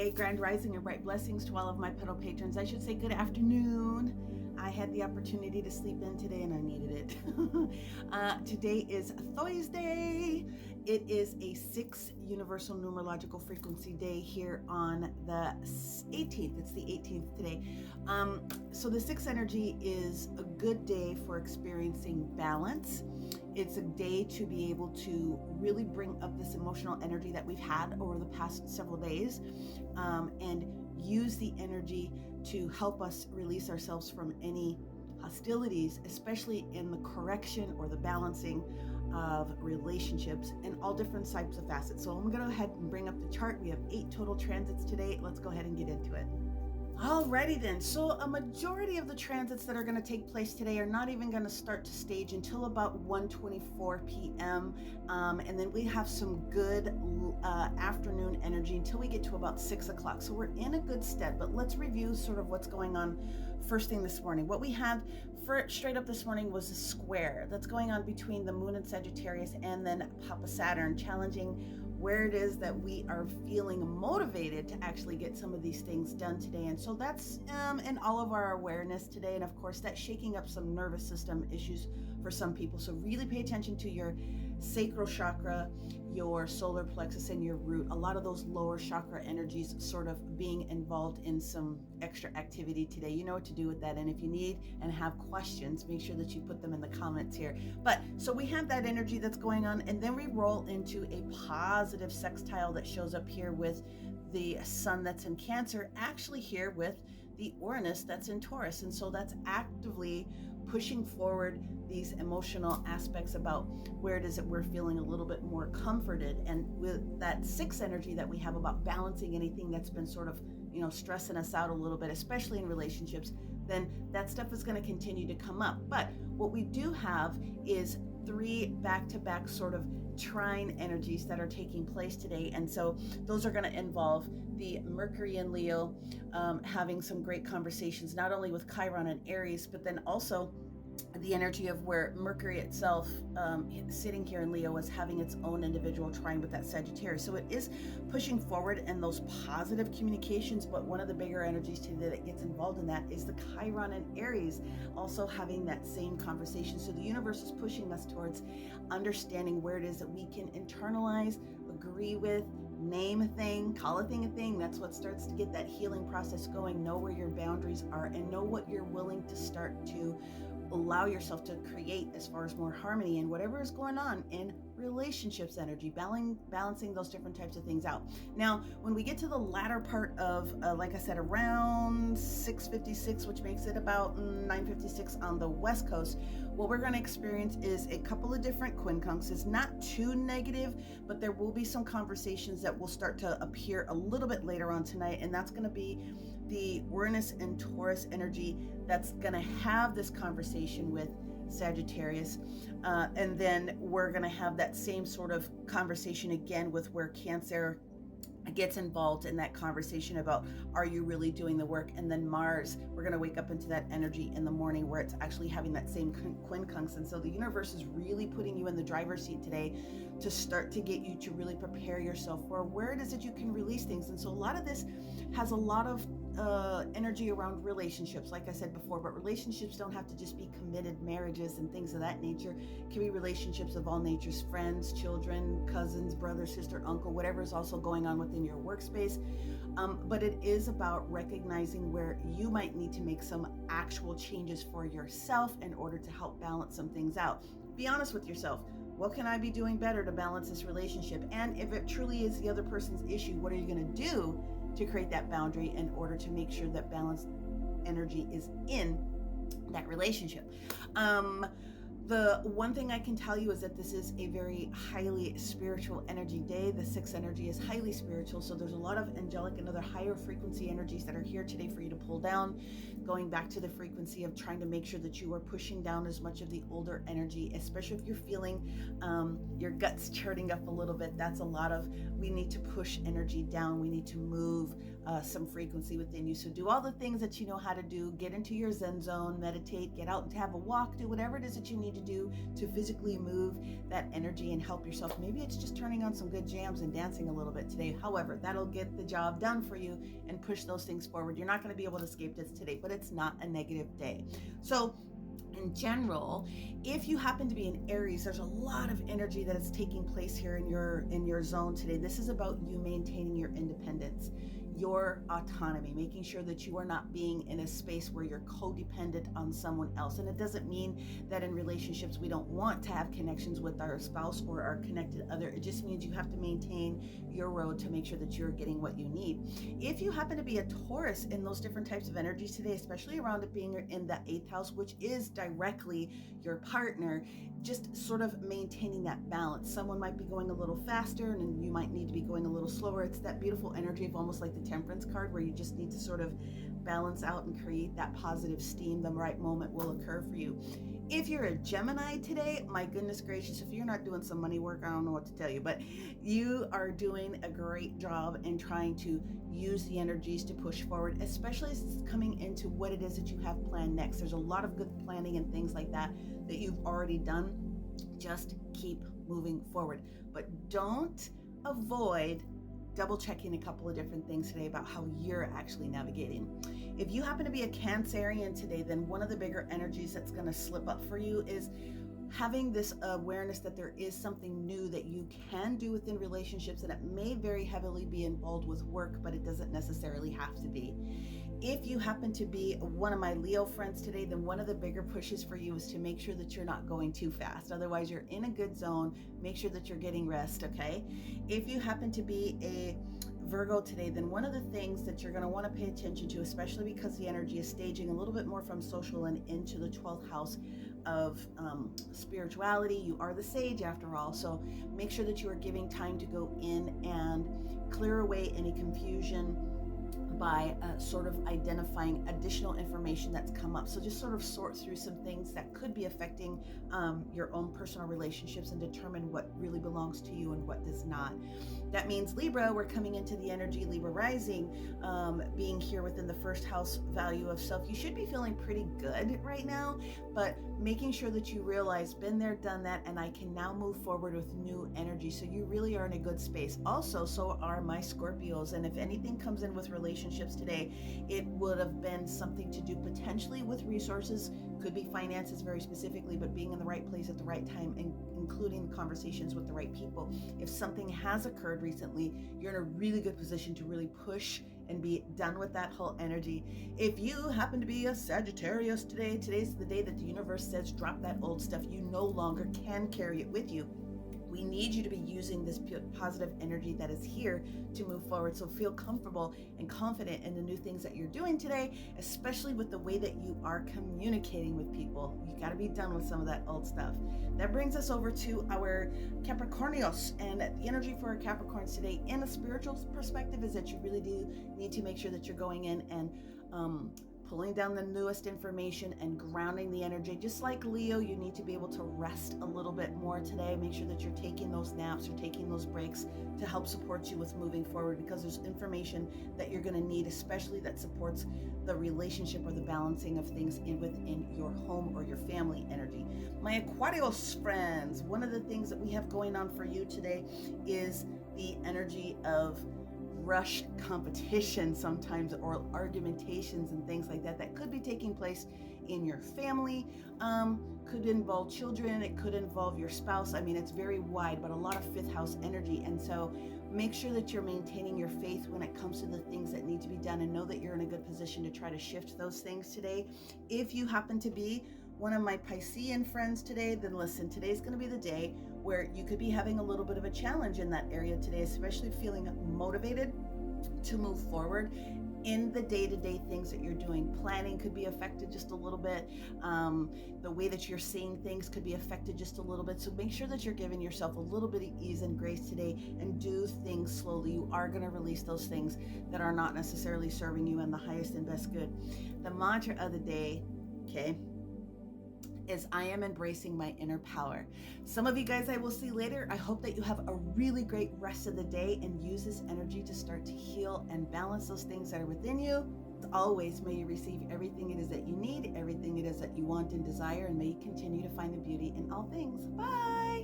day, grand rising and bright blessings to all of my pedal patrons. I should say good afternoon. I had the opportunity to sleep in today and I needed it. Today is Thursday. It is a 6 universal numerological frequency day here on the 18th. It's the 18th today. So the 6 energy is a good day for experiencing balance. It's a day to be able to really bring up this emotional energy that we've had over the past several days, and use the energy to help us release ourselves from any hostilities, especially in the correction or the balancing of relationships in all different types of facets. So I'm going to go ahead and bring up the chart. We have 8 total transits today. Let's go ahead and get into it. Alrighty then, so a majority of the transits that are going to take place today are not even going to start to stage until about 1:24 p.m. And then we have some good afternoon energy until we get to about 6 o'clock. So we're in a good stead, but let's review sort of what's going on first thing this morning. What we had straight up this morning was a square that's going on between the moon and Sagittarius and then Papa Saturn, challenging where it is that we are feeling motivated to actually get some of these things done today. And so that's in all of our awareness today. And of course, that's shaking up some nervous system issues for some people. So really pay attention to your sacral chakra, your solar plexus, and your root. A lot of those lower chakra energies sort of being involved in some extra activity today. You know what to do with that. And if you need and have questions, make sure that you put them in the comments here. But so we have that energy that's going on, and then we roll into a positive sextile that shows up here with the sun that's in Cancer, actually here with the Uranus that's in Taurus. And so that's actively pushing forward these emotional aspects about where it is that we're feeling a little bit more comforted. And with that 6 energy that we have about balancing anything that's been sort of, stressing us out a little bit, especially in relationships, then that stuff is going to continue to come up. But what we do have is 3 back-to-back sort of trine energies that are taking place today. And so those are going to involve the Mercury and Leo having some great conversations, not only with Chiron and Aries, but then also the energy of where Mercury itself sitting here in Leo is having its own individual trine with that Sagittarius. So it is pushing forward in those positive communications, but one of the bigger energies today that gets involved in that is the Chiron and Aries also having that same conversation. So the universe is pushing us towards understanding where it is that we can internalize, agree with, name a thing, call a thing a thing. That's what starts to get that healing process going. Know where your boundaries are and know what you're willing to start to allow yourself to create as far as more harmony and whatever is going on in relationships energy, balancing those different types of things out. Now, when we get to the latter part of, like I said, around 6:56, which makes it about 9:56 on the West Coast, what we're going to experience is a couple of different quincunxes, not too negative, but there will be some conversations that will start to appear a little bit later on tonight, and that's going to be the Uranus and Taurus energy that's going to have this conversation with Sagittarius, and then we're going to have that same sort of conversation again with where Cancer gets involved in that conversation about, are you really doing the work? And then Mars, we're going to wake up into that energy in the morning where it's actually having that same quincunx. And so the universe is really putting you in the driver's seat today to start to get you to really prepare yourself for where it is that you can release things. And so a lot of this has a lot of energy around relationships, like I said before, but relationships don't have to just be committed marriages and things of that nature. It can be relationships of all natures, friends, children, cousins, brother, sister, uncle, whatever is also going on within your workspace. But it is about recognizing where you might need to make some actual changes for yourself in order to help balance some things out. Be honest with yourself. What can I be doing better to balance this relationship? And if it truly is the other person's issue, what are you going to do to create that boundary in order to make sure that balanced energy is in that relationship? The one thing I can tell you is that this is a very highly spiritual energy day. The 6 energy is highly spiritual, so there's a lot of angelic and other higher frequency energies that are here today for you to pull down, going back to the frequency of trying to make sure that you are pushing down as much of the older energy, especially if you're feeling your guts churning up a little bit. That's a lot of, we need to push energy down. We need to move some frequency within you. So do all the things that you know how to do. Get into your Zen zone, meditate, get out and have a walk, do whatever it is that you need to do to physically move that energy and help yourself. Maybe it's just turning on some good jams and dancing a little bit today. However, that'll get the job done for you and push those things forward. You're not going to be able to escape this today, but it's not a negative day. So in general, if you happen to be in Aries, there's a lot of energy that is taking place here in your zone today. This is about you maintaining your independence, your autonomy, making sure that you are not being in a space where you're codependent on someone else. And it doesn't mean that in relationships we don't want to have connections with our spouse or our connected other. It just means you have to maintain your road to make sure that you're getting what you need. If you happen to be a Taurus in those different types of energies today, especially around it being in the 8th house, which is directly your partner, just sort of maintaining that balance. Someone might be going a little faster and you might need to be going a little slower. It's that beautiful energy of almost like the Temperance card, where you just need to sort of balance out and create that positive steam. The right moment will occur for you. If you're a Gemini today, my goodness gracious, if you're not doing some money work, I don't know what to tell you, but you are doing a great job in trying to use the energies to push forward, especially as it's coming into what it is that you have planned next. There's a lot of good planning and things like that that you've already done. Just keep moving forward, but don't avoid double checking a couple of different things today about how you're actually navigating. If you happen to be a Cancerian today, then one of the bigger energies that's going to slip up for you is having this awareness that there is something new that you can do within relationships, and it may very heavily be involved with work, but it doesn't necessarily have to be. If you happen to be one of my Leo friends today, then one of the bigger pushes for you is to make sure that you're not going too fast. Otherwise, you're in a good zone. Make sure that you're getting rest, okay? If you happen to be a Virgo today, then one of the things that you're going to want to pay attention to, especially because the energy is staging a little bit more from social and into the 12th house of spirituality. You are the sage after all, so make sure that you are giving time to go in and clear away any confusion by sort of identifying additional information that's come up. So just sort of sort through some things that could be affecting your own personal relationships and determine what really belongs to you and what does not. That means Libra, we're coming into the energy Libra rising, being here within the first house value of self. You should be feeling pretty good right now, but making sure that you realize, been there, done that, and I can now move forward with new energy. So you really are in a good space. Also, so are my Scorpios. And if anything comes in with relationships today, it would have been something to do potentially with resources, could be finances very specifically, but being in the right place at the right time and including conversations with the right people. If something has occurred recently, you're in a really good position to really push and be done with that whole energy. If you happen to be a Sagittarius today, today's the day that the universe says drop that old stuff. You no longer can carry it with you. We need you to be using this positive energy that is here to move forward. So feel comfortable and confident in the new things that you're doing today, especially with the way that you are communicating with people. You got to be done with some of that old stuff. That brings us over to our Capricornios, and the energy for our Capricorns today in a spiritual perspective is that you really do need to make sure that you're going in and pulling down the newest information and grounding the energy. Just like Leo, you need to be able to rest a little bit more today. Make sure that you're taking those naps or taking those breaks to help support you with moving forward, because there's information that you're going to need, especially that supports the relationship or the balancing of things within your home or your family energy. My Aquarius friends, one of the things that we have going on for you today is the energy of rushed competition sometimes, or argumentations and things like that could be taking place in your family. Could involve children, it could involve your spouse. I mean, it's very wide, but a lot of 5th house energy. And so make sure that you're maintaining your faith when it comes to the things that need to be done, and know that you're in a good position to try to shift those things today. If you happen to be one of my Piscean friends today, then listen, today's going to be the day where you could be having a little bit of a challenge in that area today, especially feeling motivated to move forward in the day-to-day things that you're doing. Planning could be affected just a little bit. The way that you're seeing things could be affected just a little bit. So make sure that you're giving yourself a little bit of ease and grace today, and do things slowly. You are going to release those things that are not necessarily serving you in the highest and best good. The mantra of the day, okay, is I am embracing my inner power. Some of you guys I will see later. I hope that you have a really great rest of the day and use this energy to start to heal and balance those things that are within you. As always, may you receive everything it is that you need, everything it is that you want and desire, and may you continue to find the beauty in all things. Bye.